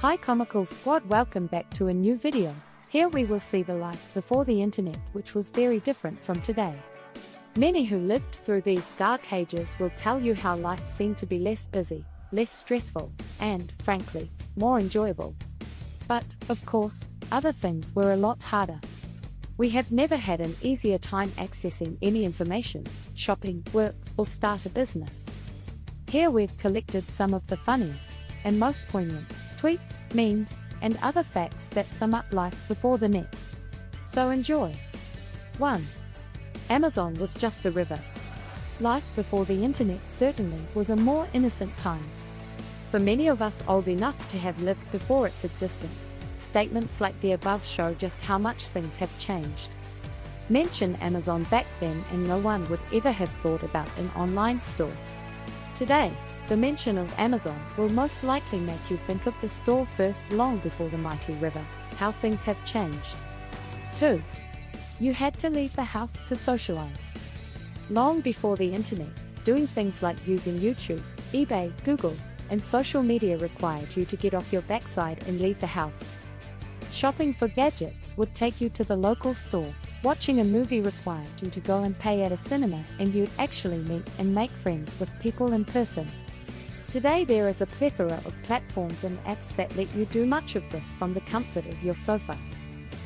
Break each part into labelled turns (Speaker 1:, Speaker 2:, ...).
Speaker 1: Hi Comical Squad, welcome back to a new video. Here we will see the life before the internet, which was very different from today. Many who lived through these dark ages will tell you how life seemed to be less busy, less stressful, and, frankly, more enjoyable. But, of course, other things were a lot harder. We have never had an easier time accessing any information, shopping, work, or start a business. Here we've collected some of the funniest and most poignant tweets, memes, and other facts that sum up life before the net. So enjoy. 1. Amazon was just a river. Life before the internet certainly was a more innocent time. For many of us old enough to have lived before its existence, statements like the above show just how much things have changed. Mention Amazon back then and no one would ever have thought about an online store. Today, the mention of Amazon will most likely make you think of the store first, long before the mighty river. How things have changed. 2. You had to leave the house to socialize. Long before the internet, doing things like using YouTube, eBay, Google, and social media required you to get off your backside and leave the house. Shopping for gadgets would take you to the local store. Watching a movie required you to go and pay at a cinema, and you'd actually meet and make friends with people in person. Today there is a plethora of platforms and apps that let you do much of this from the comfort of your sofa.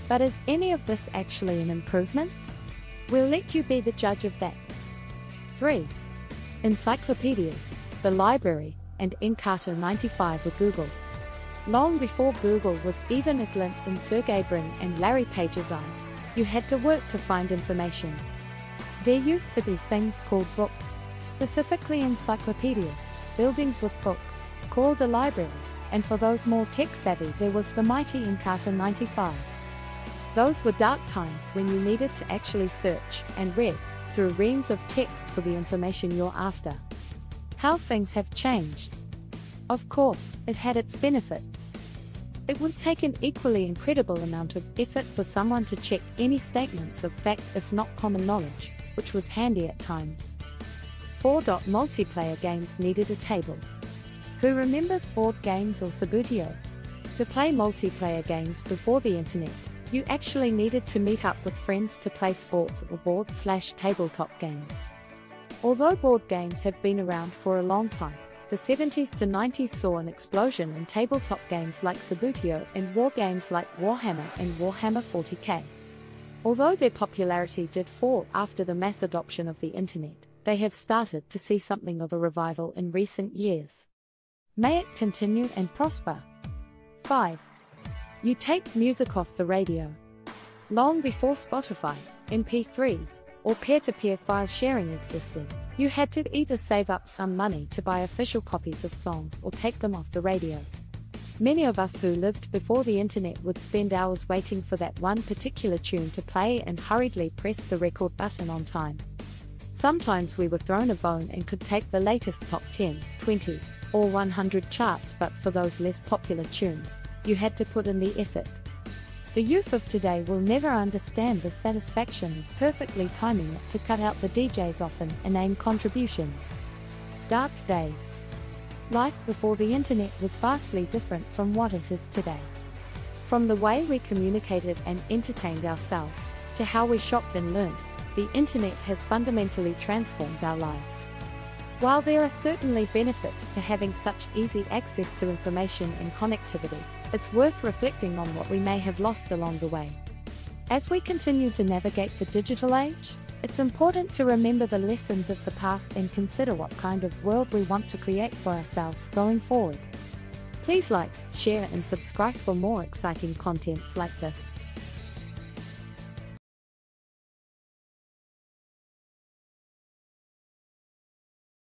Speaker 1: But is any of this actually an improvement? We'll let you be the judge of that. 3. Encyclopedias, the library, and Encarta 95 were Google. Long before Google was even a glint in Sergey Brin and Larry Page's eyes, you had to work to find information. There used to be things called books, specifically encyclopedias, buildings with books, called the library, and for those more tech-savvy there was the mighty Encarta 95. Those were dark times when you needed to actually search and read through reams of text for the information you're after. How things have changed. Of course, it had its benefits. It would take an equally incredible amount of effort for someone to check any statements of fact if not common knowledge, which was handy at times. 4. Multiplayer games needed a table. Who remembers board games or Subbuteo? To play multiplayer games before the internet, you actually needed to meet up with friends to play sports or board/tabletop games. Although board games have been around for a long time, the 70s to 90s saw an explosion in tabletop games like Subbuteo and war games like Warhammer and Warhammer 40k. Although their popularity did fall after the mass adoption of the internet, they have started to see something of a revival in recent years. May it continue and prosper. 5. You taped music off the radio. Long before Spotify, MP3s, or peer-to-peer file sharing existed, you had to either save up some money to buy official copies of songs or take them off the radio. Many of us who lived before the internet would spend hours waiting for that one particular tune to play and hurriedly press the record button on time. Sometimes we were thrown a bone and could take the latest top 10, 20, or 100 charts, but for those less popular tunes, you had to put in the effort. The youth of today will never understand the satisfaction of perfectly timing it to cut out the DJ's often inane contributions. Dark days. Life before the internet was vastly different from what it is today. From the way we communicated and entertained ourselves, to how we shopped and learned, the internet has fundamentally transformed our lives. While there are certainly benefits to having such easy access to information and connectivity, it's worth reflecting on what we may have lost along the way. As we continue to navigate the digital age, it's important to remember the lessons of the past and consider what kind of world we want to create for ourselves going forward. Please like, share and subscribe for more exciting contents like this.